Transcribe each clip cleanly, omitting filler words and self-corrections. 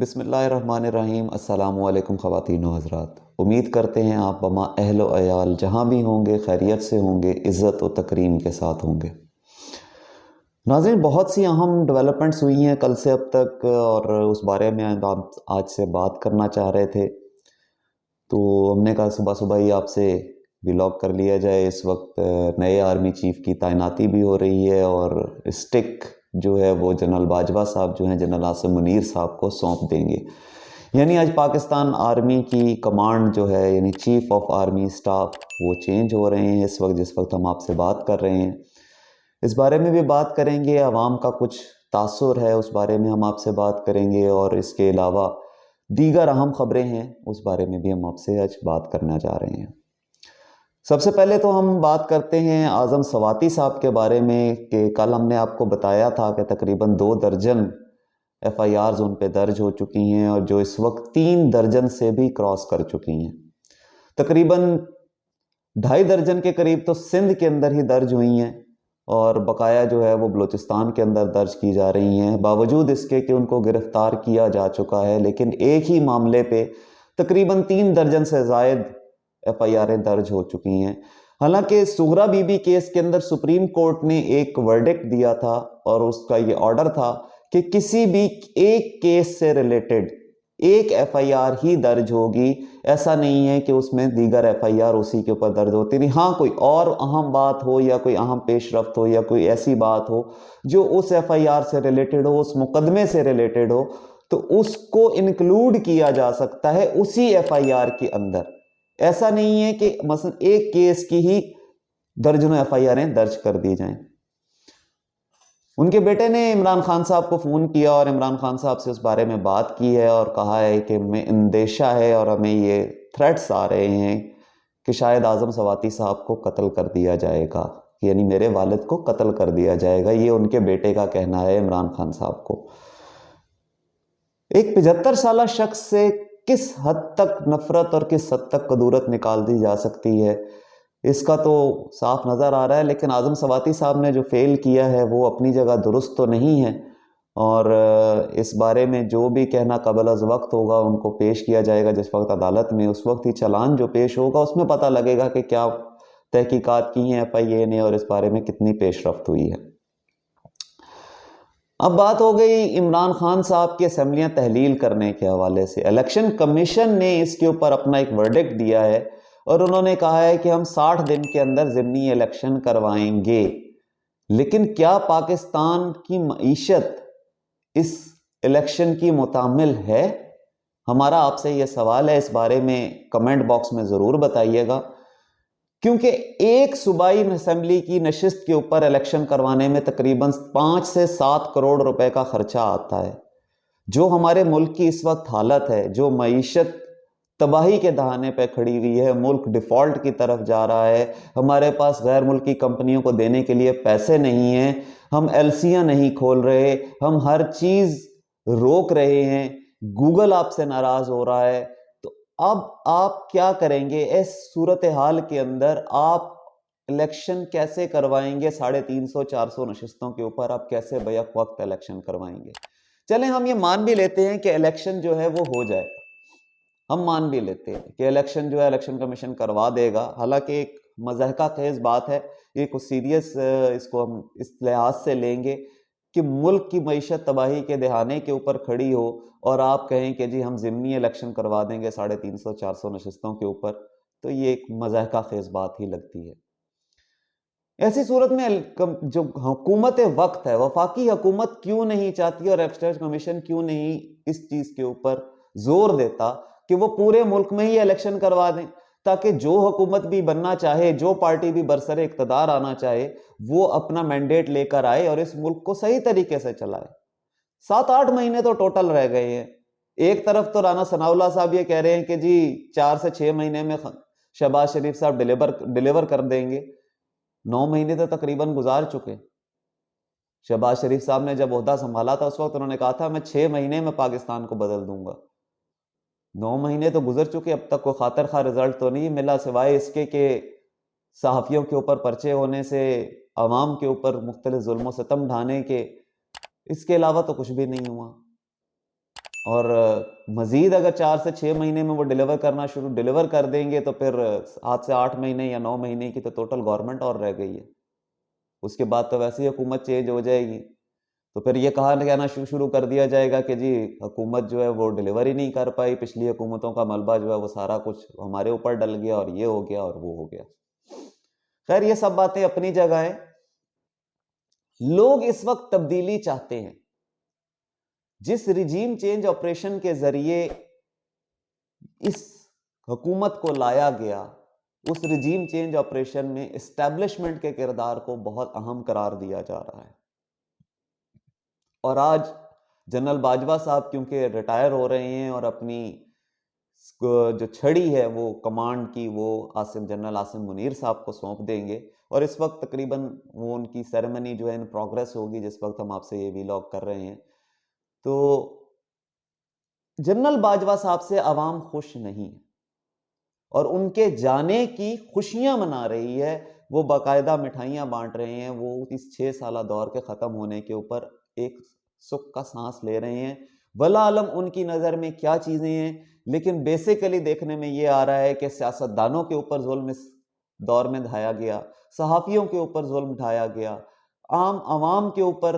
بسم اللہ الرحمن الرحیم۔ السلام علیکم خواتین و حضرات، امید کرتے ہیں آپ بما اہل و عیال جہاں بھی ہوں گے خیریت سے ہوں گے، عزت و تکریم کے ساتھ ہوں گے۔ ناظرین، بہت سی اہم ڈیولپمنٹس ہوئی ہیں کل سے اب تک، اور اس بارے میں آج سے بات کرنا چاہ رہے تھے، تو ہم نے کہا صبح صبح ہی آپ سے ولاگ کر لیا جائے۔ اس وقت نئے آرمی چیف کی تعیناتی بھی ہو رہی ہے، اور اسٹک جو ہے وہ جنرل باجوہ صاحب جو ہیں جنرل عاصم منیر صاحب کو سونپ دیں گے۔ یعنی آج پاکستان آرمی کی کمانڈ جو ہے، یعنی چیف آف آرمی اسٹاف، وہ چینج ہو رہے ہیں اس وقت جس وقت ہم آپ سے بات کر رہے ہیں۔ اس بارے میں بھی بات کریں گے، عوام کا کچھ تاثر ہے اس بارے میں ہم آپ سے بات کریں گے، اور اس کے علاوہ دیگر اہم خبریں ہیں اس بارے میں بھی ہم آپ سے آج بات کرنا چاہ رہے ہیں۔ سب سے پہلے تو ہم بات کرتے ہیں اعظم سواتی صاحب کے بارے میں، کہ کل ہم نے آپ کو بتایا تھا کہ تقریباً 2 درجن ایف آئی آرز ان پہ درج ہو چکی ہیں، اور جو اس وقت 3 درجن سے بھی کراس کر چکی ہیں۔ تقریباً 2.5 درجن کے قریب تو سندھ کے اندر ہی درج ہوئی ہیں، اور بقایا جو ہے وہ بلوچستان کے اندر درج کی جا رہی ہیں، باوجود اس کے کہ ان کو گرفتار کیا جا چکا ہے، لیکن ایک ہی معاملے پہ تقریباً 3 درجن سے زائد ایف آئی آریں درج ہو چکی ہیں۔ حالانکہ سغرا بی بی کیس کے اندر سپریم کورٹ نے ایک ورڈکٹ دیا تھا، اور اس کا یہ آرڈر تھا کہ کسی بھی ایک کیس سے ریلیٹڈ ایک ایف آئی آر ہی درج ہوگی، ایسا نہیں ہے کہ اس میں دیگر ایف آئی آر اسی کے اوپر درج ہوتی نہیں۔ ہاں، کوئی اور اہم بات ہو یا کوئی اہم پیش رفت ہو یا کوئی ایسی بات ہو جو اس ایف آئی آر سے ریلیٹڈ ہو، اس مقدمے سے ریلیٹڈ ہو، تو اس کو انکلوڈ کیا جا سکتا ہے اسی ایف آئی آر کے اندر۔ ایسا نہیں ہے کہ مثلا ایک کیس کی ہی درجنوں ایف آئی آریں درج کر دی جائیں۔ ان کے بیٹے نے عمران خان صاحب کو فون کیا، اور عمران خان صاحب سے اس بارے میں بات کی ہے، اور کہا ہے کہ ہمیں اندیشہ ہے اور ہمیں یہ تھریٹس آ رہے ہیں کہ شاید اعظم سواتی صاحب کو قتل کر دیا جائے گا، یعنی میرے والد کو قتل کر دیا جائے گا۔ یہ ان کے بیٹے کا کہنا ہے، عمران خان صاحب کو۔ ایک 75 سالہ شخص سے کس حد تک نفرت اور کس حد تک کدورت نکال دی جا سکتی ہے، اس کا تو صاف نظر آ رہا ہے۔ لیکن اعظم سواتی صاحب نے جو فیل کیا ہے وہ اپنی جگہ درست تو نہیں ہے، اور اس بارے میں جو بھی کہنا قبل از وقت ہوگا ان کو پیش کیا جائے گا جس وقت عدالت میں، اس وقت ہی چلان جو پیش ہوگا اس میں پتہ لگے گا کہ کیا تحقیقات کی ہیں ایف آئی اے نے، اور اس بارے میں کتنی پیش رفت ہوئی ہے۔ اب بات ہو گئی عمران خان صاحب کی اسمبلیاں تحلیل کرنے کے حوالے سے۔ الیکشن کمیشن نے اس کے اوپر اپنا ایک ورڈکٹ دیا ہے، اور انہوں نے کہا ہے کہ ہم 60 دن کے اندر ضمنی الیکشن کروائیں گے۔ لیکن کیا پاکستان کی معیشت اس الیکشن کی متحمل ہے؟ ہمارا آپ سے یہ سوال ہے، اس بارے میں کمنٹ باکس میں ضرور بتائیے گا، کیونکہ ایک صوبائی اسمبلی کی نشست کے اوپر الیکشن کروانے میں تقریباً 5 سے 7 کروڑ روپے کا خرچہ آتا ہے۔ جو ہمارے ملک کی اس وقت حالت ہے، جو معیشت تباہی کے دہانے پہ کھڑی ہوئی ہے، ملک ڈیفالٹ کی طرف جا رہا ہے، ہمارے پاس غیر ملکی کمپنیوں کو دینے کے لیے پیسے نہیں ہیں، ہم ایل سیاں نہیں کھول رہے، ہم ہر چیز روک رہے ہیں، گوگل آپ سے ناراض ہو رہا ہے، تو اب آپ کیا کریں گے؟ اس صورتحال کے اندر آپ الیکشن کیسے کروائیں گے؟ 350-400 نشستوں کے اوپر آپ کیسے بیک وقت الیکشن کروائیں گے؟ چلیں ہم یہ مان بھی لیتے ہیں کہ الیکشن جو ہے وہ ہو جائے، ہم مان بھی لیتے ہیں کہ الیکشن جو ہے الیکشن کمیشن کروا دے گا، حالانکہ ایک مضحکہ خیز بات ہے، یہ کچھ سیریس اس کو ہم اس لحاظ سے لیں گے کہ ملک کی معیشت تباہی کے دہانے کے اوپر کھڑی ہو، اور آپ کہیں کہ جی ہم ضمنی الیکشن کروا دیں گے 350-400 نشستوں کے اوپر، تو یہ ایک مضحکہ خیز بات ہی لگتی ہے۔ ایسی صورت میں جو حکومت وقت ہے، وفاقی حکومت کیوں نہیں چاہتی، اور الیکشن کمیشن کیوں نہیں اس چیز کے اوپر زور دیتا کہ وہ پورے ملک میں ہی الیکشن کروا دیں، تاکہ جو حکومت بھی بننا چاہے، جو پارٹی بھی برسر اقتدار آنا چاہے، وہ اپنا مینڈیٹ لے کر آئے اور اس ملک کو صحیح طریقے سے چلائے۔ 7-8 مہینے تو ٹوٹل رہ گئے ہیں۔ ایک طرف تو رانا ثناء اللہ صاحب یہ کہہ رہے ہیں کہ جی 4 سے 6 مہینے میں شہباز شریف صاحب ڈیلیور کر دیں گے۔ 9 مہینے تو تقریباً گزار چکے۔ شہباز شریف صاحب نے جب عہدہ سنبھالا تھا اس وقت انہوں نے کہا تھا میں 6 مہینے میں پاکستان کو بدل دوں گا۔ 9 مہینے تو گزر چکے، اب تک کوئی خاطر خواہ رزلٹ تو نہیں ملا، سوائے اس کے کہ صحافیوں کے اوپر پرچے ہونے سے، عوام کے اوپر مختلف ظلم و ستم ڈھانے کے، اس کے علاوہ تو کچھ بھی نہیں ہوا۔ اور مزید اگر 4 سے 6 مہینے میں وہ ڈیلیور کر دیں گے تو پھر 7 سے 8 مہینے یا 9 مہینے کی تو ٹوٹل گورنمنٹ اور رہ گئی ہے. اس کے بعد تو ویسے ہی حکومت چینج ہو جائے گی. تو پھر یہ کہنا شروع کر دیا جائے گا کہ جی حکومت جو ہے وہ ڈیلیور ہی نہیں کر پائی، پچھلی حکومتوں کا ملبہ جو ہے وہ سارا کچھ ہمارے اوپر ڈل گیا اور یہ ہو گیا اور وہ ہو گیا. خیر یہ سب باتیں اپنی جگہ ہیں. لوگ اس وقت تبدیلی چاہتے ہیں. جس ریجیم چینج آپریشن کے ذریعے اس حکومت کو لایا گیا، اس ریجیم چینج آپریشن میں اسٹیبلشمنٹ کے کردار کو بہت اہم قرار دیا جا رہا ہے. اور آج جنرل باجوہ صاحب کیونکہ ریٹائر ہو رہے ہیں اور اپنی جو چھڑی ہے وہ کمانڈ کی وہ جنرل عاصم منیر صاحب کو سونپ دیں گے، اور اس وقت تقریباً وہ ان کی سیریمنی جو ہے ان پروگریس ہوگی جس وقت ہم آپ سے یہ ویلاگ کر رہے ہیں. تو جنرل باجوہ صاحب سے عوام خوش نہیں ہے اور ان کے جانے کی خوشیاں منا رہی ہے. وہ باقاعدہ مٹھائیاں بانٹ رہے ہیں. وہ اس 6 سالہ دور کے ختم ہونے کے اوپر ایک سکھ کا سانس لے رہے ہیں. ولا عالم ان کی نظر میں کیا چیزیں ہیں، لیکن بیسیکلی دیکھنے میں یہ آ رہا ہے کہ سیاستدانوں کے اوپر ظلم اس دور میں ڈھایا گیا، صحافیوں کے اوپر ظلم ڈھایا گیا، عام عوام کے اوپر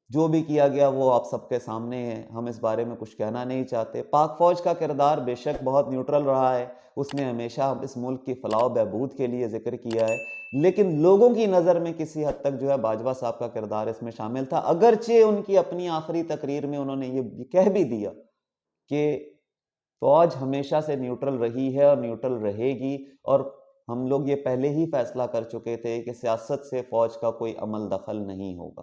جو بھی کیا گیا وہ آپ سب کے سامنے ہے. ہم اس بارے میں کچھ کہنا نہیں چاہتے. پاک فوج کا کردار بے شک بہت نیوٹرل رہا ہے. اس نے ہمیشہ اس ملک کی فلاح و بہبود کے لیے ذکر کیا ہے، لیکن لوگوں کی نظر میں کسی حد تک جو ہے باجوہ صاحب کا کردار اس میں شامل تھا. اگرچہ ان کی اپنی آخری تقریر میں انہوں نے یہ کہہ بھی دیا کہ فوج ہمیشہ سے نیوٹرل رہی ہے اور نیوٹرل رہے گی، اور ہم لوگ یہ پہلے ہی فیصلہ کر چکے تھے کہ سیاست سے فوج کا کوئی عمل دخل نہیں ہوگا.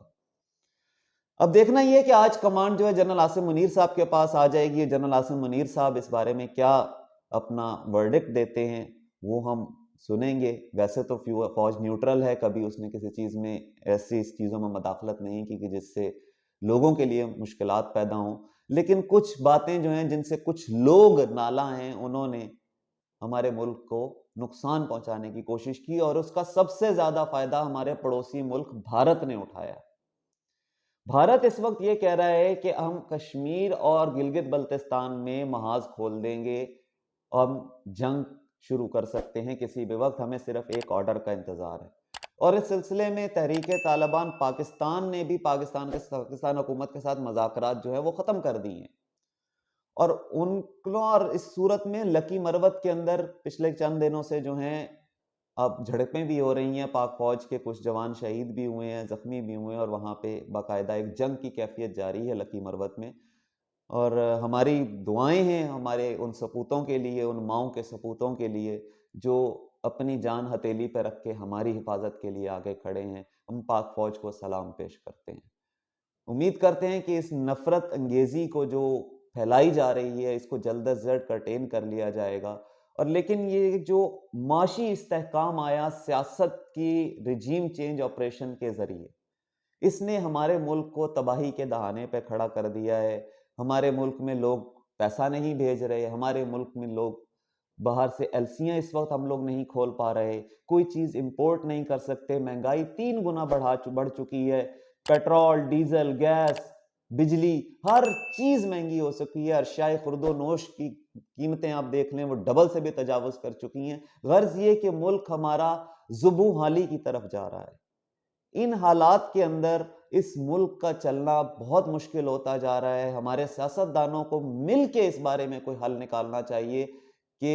اب دیکھنا یہ ہے کہ آج کمانڈ جو ہے جنرل عاصم منیر صاحب کے پاس آ جائے گی. جنرل عاصم منیر صاحب اس بارے میں کیا اپنا ورڈکٹ دیتے ہیں وہ ہم سنیں گے. ویسے تو فوج نیوٹرل ہے، کبھی اس نے کسی چیز میں ایسی چیزوں میں مداخلت نہیں کی کہ جس سے لوگوں کے لیے مشکلات پیدا ہوں، لیکن کچھ باتیں جو ہیں جن سے کچھ لوگ نالاں ہیں انہوں نے ہمارے ملک کو نقصان پہنچانے کی کوشش کی، اور اس کا سب سے زیادہ فائدہ ہمارے پڑوسی ملک بھارت نے اٹھایا. بھارت اس وقت یہ کہہ رہا ہے کہ ہم کشمیر اور گلگت بلتستان میں محاذ کھول دیں گے، ہم جنگ شروع کر سکتے ہیں کسی بھی وقت، ہمیں صرف ایک آرڈر کا انتظار ہے. اور اس سلسلے میں تحریک طالبان پاکستان نے بھی پاکستان حکومت کے ساتھ مذاکرات جو ہے وہ ختم کر دی ہیں. اور اس صورت میں لکی مروت کے اندر پچھلے چند دنوں سے جو ہیں اب جھڑپیں بھی ہو رہی ہیں، پاک فوج کے کچھ جوان شہید بھی ہوئے ہیں، زخمی بھی ہوئے ہیں، اور وہاں پہ باقاعدہ ایک جنگ کی کیفیت جاری ہے لکی مروت میں. اور ہماری دعائیں ہیں ہمارے ان سپوتوں کے لیے، ان ماؤں کے سپوتوں کے لیے جو اپنی جان ہتھیلی پہ رکھ کے ہماری حفاظت کے لیے آگے کھڑے ہیں. ہم پاک فوج کو سلام پیش کرتے ہیں. امید کرتے ہیں کہ اس نفرت انگیزی کو جو پھیلائی جا رہی ہے اس کو جلد از جلد کرٹین کر لیا جائے گا. اور لیکن یہ جو معاشی استحکام آیا سیاست کی ریجیم چینج آپریشن کے ذریعے، اس نے ہمارے ملک کو تباہی کے دہانے پہ کھڑا کر دیا ہے. ہمارے ملک میں لوگ پیسہ نہیں بھیج رہے، ہمارے ملک میں لوگ باہر سے ایلسیاں اس وقت ہم لوگ نہیں کھول پا رہے، کوئی چیز امپورٹ نہیں کر سکتے. مہنگائی 3 گنا بڑھ چکی ہے. پیٹرول، ڈیزل، گیس، بجلی، ہر چیز مہنگی ہو سکی ہے. اشیاء خورد و نوش کی قیمتیں آپ دیکھ لیں وہ ڈبل سے بھی تجاوز کر چکی ہیں. غرض یہ کہ ملک ہمارا زبوں حالی کی طرف جا رہا ہے. ان حالات کے اندر اس ملک کا چلنا بہت مشکل ہوتا جا رہا ہے. ہمارے سیاستدانوں کو مل کے اس بارے میں کوئی حل نکالنا چاہیے کہ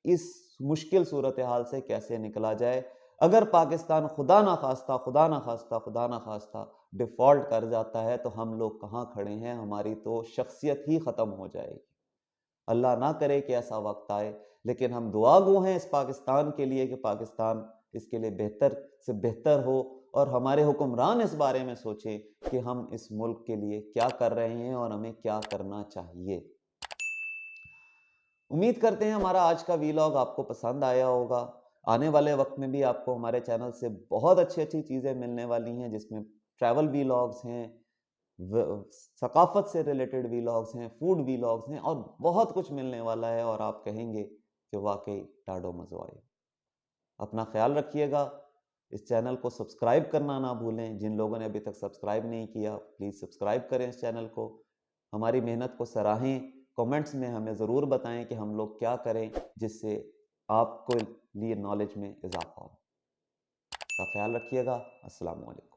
اس مشکل صورتحال سے کیسے نکلا جائے. اگر پاکستان خدا نخواستہ ڈیفالٹ کر جاتا ہے تو ہم لوگ کہاں کھڑے ہیں، ہماری تو شخصیت ہی ختم ہو جائے گی. اللہ نہ کرے کہ ایسا وقت آئے، لیکن ہم دعا گو ہیں اس پاکستان کے لیے کہ پاکستان اس کے لیے بہتر سے بہتر ہو، اور ہمارے حکمران اس بارے میں سوچیں کہ ہم اس ملک کے لیے کیا کر رہے ہیں اور ہمیں کیا کرنا چاہیے. امید کرتے ہیں ہمارا آج کا ویلاگ آپ کو پسند آیا ہوگا. آنے والے وقت میں بھی آپ کو ہمارے چینل سے بہت اچھی چیزیں ملنے والی ہیں، جس میں ٹریول ویلاگز ہیں، ثقافت سے ریلیٹڈ ویلاگز ہیں، فوڈ ویلاگز ہیں، اور بہت کچھ ملنے والا ہے، اور آپ کہیں گے کہ واقعی ڈاڈو مزو آئے. اپنا خیال رکھیے گا. اس چینل کو سبسکرائب کرنا نہ بھولیں. جن لوگوں نے ابھی تک سبسکرائب نہیں کیا پلیز سبسکرائب کریں اس چینل کو. ہماری محنت کو سراہیں، کمنٹس میں ہمیں ضرور بتائیں کہ ہم لوگ کیا کریں جس سے آپ کو لیے نالج میں اضافہ ہو۔ کا خیال رکھیے گا۔ السلام علیکم۔